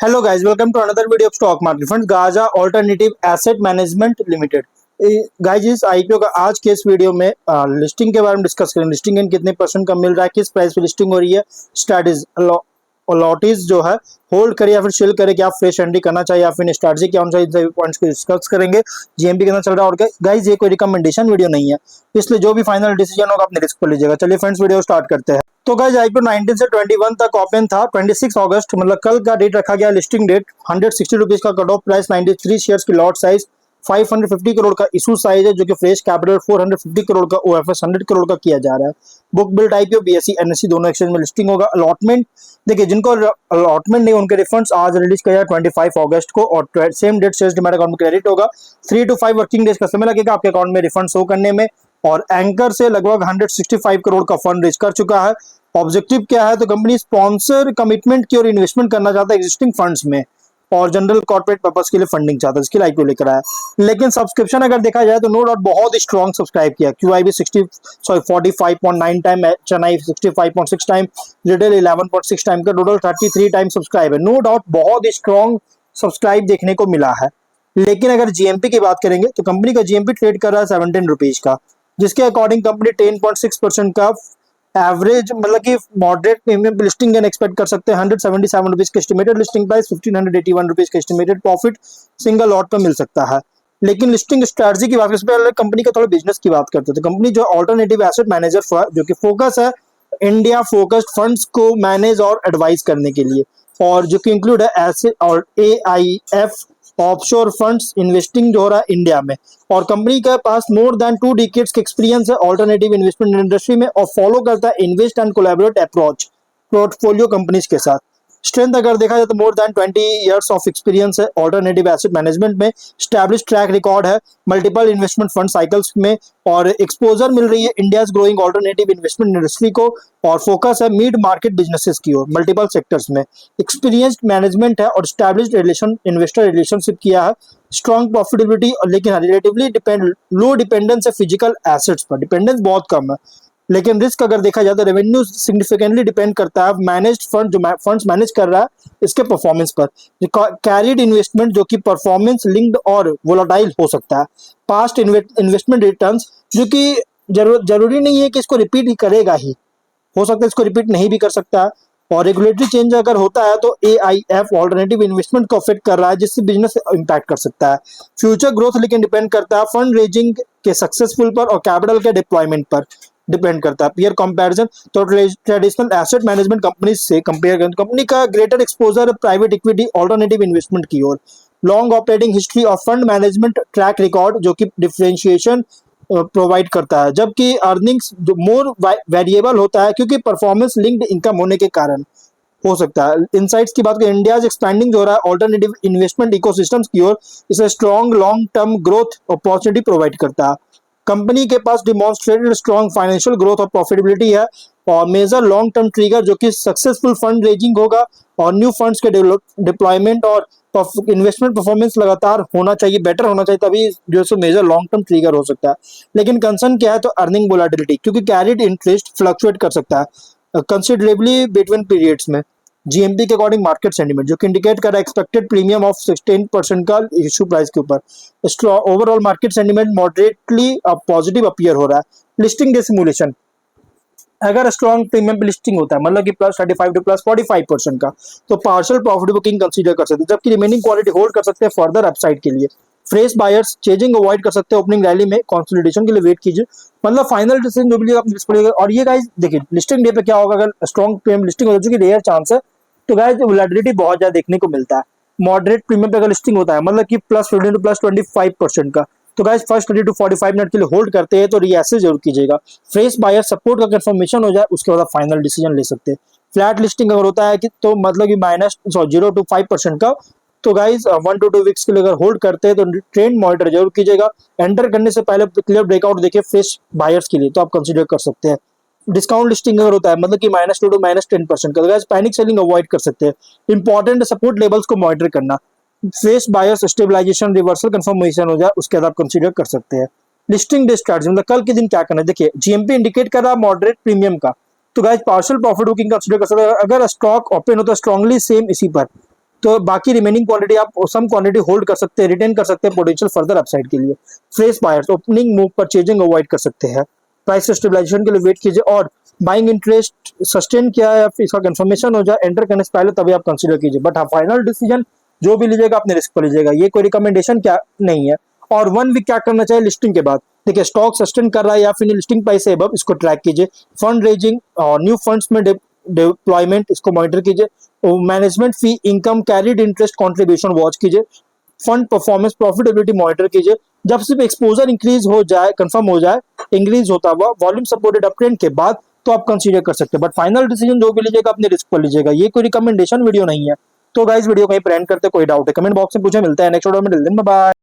Hello guys, welcome to another video of stock market funds Gaja alternative asset management limited. Guys, इस IPO का आज के इस video में लिस्टिंग के बारे में डिस्कस करेंगे। लिस्टिंग इन कितने परसेंट का मिल रहा है, किस प्राइस पे लिस्टिंग हो रही है, स्ट्रैटेजी अलॉटीज जो है होल्ड करे या फिर सेल करे, क्या फ्रेश एंट्री करना चाहिए या फिर स्ट्रैटेजी क्या होना चाहिए, सभी पॉइंट्स को डिस्कस करेंगे। जीएमपी कितना चल रहा है। और गाइस, ये कोई रिकमेंडेशन वीडियो नहीं है, इसलिए जो भी फाइनल डिसीजन होगा अपने रिस्क पर लीजिएगा। चलिए फ्रेंड्स, वीडियो स्टार्ट करते हैं। तो गाइस, आईपीओ 19 से 21 तक ओपन था। 26 अगस्त मतलब कल का डेट रखा गया लिस्टिंग डेट। 160 रुपीज का कट ऑफ प्राइस, 93 शेयर्स की लॉट साइज, 550 करोड़ का इशू साइज है, जो कि फ्रेश कैपिटल 450 करोड़ का, ओएफएस 100 करोड़ का किया जा रहा है। Book build IPO BSE NSC दोनों एक्सचेंज में लिस्टिंग होगा। अलॉटमेंट देखिए, जिनको अलॉटमेंट नहीं उनके रिफंड्स आज रिलीज किया जाए 25 अगस्त को, और same date shares demat account में क्रेडिट होगा। 3 to 5 वर्किंग डेज का समय लगेगा आपके अकाउंट में रिफंड शो करने में। और एंकर से लगभग 165 करोड़ का फंड रेज कर चुका है। ऑब्जेक्टिव क्या है, तो कंपनी स्पॉन्सर कमिटमेंट की और इन्वेस्टमेंट करना चाहता है एग्जिस्टिंग फंड्स में, और जनरल कॉर्पोरेट पर्पस के लिए फंडिंग चाहता है, इसके लिए आईपीओ लेकर आया। लेकिन सब्सक्रिप्शन अगर देखा जाए तो नो डाउट बहुत स्ट्रॉन्ग सब्सक्राइब किया। QIB 45.9 time, HNI 65.6 time, retail 11.6 time का, टोटल 33 टाइम सब्सक्राइब है। नो डाउट बहुत स्ट्रॉन्ग सब्सक्राइब देखने को मिला है। लेकिन अगर जीएमपी की बात करेंगे तो कंपनी का जीएमपी ट्रेड कर रहा है 17 रुपीज का, जिसके अकॉर्डिंग कंपनी 10.6% का एवरेज मतलब कि मॉडरेट प्रीमियम लिस्टिंग एक्सपेक्ट कर सकते हैं। 177 रुपीज का एस्टिमेटेड लिस्टिंग प्राइस, 1581 रुपीज का एस्टिमेटेड प्रॉफिट सिंगल लॉट पर मिल सकता है। लेकिन लिस्टिंग स्ट्रैटेजी की बात करते हैं, कंपनी का थोड़ा बिजनेस की बात करते हैं, तो कंपनी जो ऑल्टरनेटिव एसेट मैनेजर जो कि फोकस है इंडिया फोकस्ड फंड्स को मैनेज और एडवाइस करने के लिए, और जो कि इंक्लूड है एसेट और एआईएफ ऑफशोर फंड्स इन्वेस्टिंग जो हो रहा है इंडिया में। और कंपनी के पास मोर देन 2 डिकेड्स का एक्सपीरियंस है ऑल्टरनेटिव इन्वेस्टमेंट इंडस्ट्री में, और फॉलो करता है invest and collaborate approach portfolio companies के साथ। स्ट्रेंथ अगर देखा जाए तो more than 20 years of experience है ऑल्टरनेटिव एसेट मैनेजमेंट में। स्टैब्लिश ट्रैक रिकॉर्ड है मल्टीपल इन्वेस्टमेंट फंड साइकिल्स में, और एक्सपोजर मिल रही है India's growing alternative investment industry को, और फोकस है मिड मार्केट बिजनेसेस की ओर मल्टीपल सेक्टर्स में। एक्सपीरियंस्ड मैनेजमेंट है और स्टैब्लिश्ड रिलेशन इन्वेस्टर रिलेशनशिप किया है। स्ट्रॉन्ग प्रॉफिटेबिलिटी, लेकिन रिलेटिवली लो डिपेंडेंस है फिजिकल एसेट्स पर, डिपेंडेंस बहुत कम है। लेकिन रिस्क अगर देखा जाए तो रेवेन्यू सिग्निफिकेंटली डिपेंड करता है मैनेज्ड फंड, जो फंड्स मैनेज कर रहा है इसके परफॉर्मेंस पर। कैरिड इन्वेस्टमेंट जो कि परफॉर्मेंस लिंक्ड और वोलाटाइल हो सकता है। पास्ट इन्वेस्टमेंट रिटर्न्स जो कि जरूरी नहीं है कि इसको रिपीट ही करेगा ही, हो सकता है इसको रिपीट नहीं भी कर सकता है। और रेगुलेटरी चेंज अगर होता है तो एआईएफ ऑल्टरनेटिव इन्वेस्टमेंट को अफेक्ट कर रहा है, जिससे बिजनेस इंपैक्ट कर सकता है। फ्यूचर ग्रोथ लेकिन डिपेंड करता है फंड रेजिंग के सक्सेसफुल पर और कैपिटल के डिप्लॉयमेंट पर डिपेंड करता है। पीयर कंपैरिजन तो ट्रेडिशनल एसेट मैनेजमेंट कंपनी से कंपेयर करें, कंपनी का greater exposure private equity alternative investment की ओर। Long operating history of fund management track record जो कि डिफरेंशिएशन प्रोवाइड करता है, जबकि अर्निंग्स जो मोर वेरिएबल होता है क्योंकि परफॉर्मेंस लिंक्ड इनकम होने के कारण हो सकता है। इनसाइट्स की बात करें, इंडिया एक्सपैंडिंग जो हो रहा है ऑल्टरनेटिव इन्वेस्टमेंट इकोसिस्टम्स की ओर, इसे strong long term growth opportunity provide करता है। कंपनी के पास डिमॉन्स्ट्रेटेड स्ट्रॉन्ग फाइनेंशियल ग्रोथ और प्रॉफिटेबिलिटी है, और मेजर लॉन्ग टर्म ट्रिगर जो कि सक्सेसफुल फंड रेजिंग होगा और न्यू फंड्स के डिप्लॉयमेंट और इन्वेस्टमेंट परफॉर्मेंस लगातार होना चाहिए, बेटर होना चाहिए, तभी जो so major long term trigger हो सकता है। लेकिन कंसर्न क्या है, तो अर्निंग वोलेटिलिटी, क्योंकि कैरिड इंटरेस्ट फ्लक्चुएट कर सकता है कंसिडरेबली बिटवीन पीरियड्स में। जीएमपी के अकॉर्डिंग मार्केट सेंटीमेंट जो कि इंडिकेट कर रहा है एक्सपेक्टेड प्रीमियम ऑफ 16% का इशू प्राइस के ऊपर। Overall market sentiment moderately positive appear हो रहा है। लिस्टिंग डे सिमुलेशन, अगर स्ट्रॉन्ग प्रीमियम पे लिस्टिंग होता है मतलब कि +35 to +45% का, तो पार्शियल प्रॉफिट बुकिंग कंसीडर कर सकते हैं, जबकि रिमेनिंग क्वालिटी होल्ड कर सकते हैं फर्दर अपसाइड के लिए। फ्रेश बायर्स चेजिंग अवॉइड कर सकते हैं, ओपनिंग रैली में कंसोलिडेशन के लिए वेट कीजिए, मतलब फाइनल डिसीजन जो भी आप पड़ेगा। और ये गाइस देखिए लिस्टिंग डे पे क्या होगा, अगर स्ट्रॉन्ग प्रीमियम लिस्टिंग हो चुकी रेयर चांस है, तो गाइस वोलेटिलिटी बहुत ज्यादा देखने को मिलता है। मॉडरेट प्रीमियम पे अगर लिस्टिंग होता है मतलब कि +15 to +25% का, तो गाइस फर्स्ट 30 to 45 मिनट के लिए होल्ड करते हैं तो रीएसेस जरूर कीजिएगा। फ्रेश बायर सपोर्ट का कंफर्मेशन हो जाए उसके बाद फाइनल डिसीजन ले सकते हैं। फ्लैट लिस्टिंग अगर होता है कि तो मतलब कि -0 to 5% का, तो गाइस 1 to 2 वीक्स के लिए अगर होल्ड करते हैं तो ट्रेंड मॉनिटर जरूर कीजिएगा। एंटर करने से पहले क्लियर ब्रेकआउट देखिए फ्रेश बायर्स के लिए, तो आप कंसीडर कर सकते हैं। डिस्काउंट लिस्टिंग अगर होता है मतलब कि -2 to -10% का, तो गाइस पैनिक सेलिंग अवॉइड कर सकते हैं। इंपॉर्टेंट सपोर्ट लेवल्स को मॉनिटर करना, face buyers stabilisation reversal confirmation हो जाए उसके बाद आप कंसीडर कर सकते हैं। लिस्टिंग डे स्ट्रैटेजी मतलब कल के दिन क्या करना है, देखिए जीएमपी इंडिकेट कर रहा है मॉडरेट प्रीमियम का, तो guys partial profit booking consider कर सकते हैं। अगर स्टॉक ओपन होता है स्ट्रांगली सेम इसी पर, तो बाकी रिमेनिंग क्वांटिटी आप सम क्वांटिटी होल्ड कर सकते हैं, रिटेन कर सकते हैं पोटेंशियल फर्दर अपसाइड के लिए। Fresh buyers opening move purchasing avoid कर सकते हैं। प्राइस स्टेबलाइजेशन के लिए वेट कीजिए, और बाइंग इंटरेस्ट सस्टेन किया है या फिर इसका कंफर्मेशन हो जाए एंटर करने से पहले तभी आप कंसीडर कीजिए। बट हाँ, फाइनल डिसीजन जो भी लीजिएगा अपने रिस्क पर लीजिएगा, ये कोई रिकमेंडेशन क्या नहीं है। और 1 वीक क्या करना चाहिए लिस्टिंग के बाद, देखिए स्टॉक सस्टेन कर रहा है या फिर लिस्टिंग प्राइस से अबव, इसको ट्रैक कीजिए। फंड रेजिंग और न्यू फंड्स में डिप्लॉयमेंट, इसको मॉनिटर कीजिए। Management fee income carried interest contribution watch कीजिए। फंड परफॉर्मेंस प्रॉफिटेबिलिटी मॉनिटर कीजिए। जब सिर्फ एक्सपोजर इंक्रीज हो जाए, कंफर्म हो जाए इंक्रीज होता हुआ वॉल्यूम सपोर्टेड अप ट्रेंड के बाद, तो आप कंसीडर कर सकते हैं। बट फाइनल डिसीजन जो भी लीजिएगा अपने रिस्क पर लीजिएगा, ये कोई रिकमेंडेशन वीडियो नहीं है। तो गाइस वीडियो कहीं पर एंड करते, कोई डाउट है कमेंट बॉक्स में पूछे। मिलता है नेक्स्ट वीडियो में, बाय।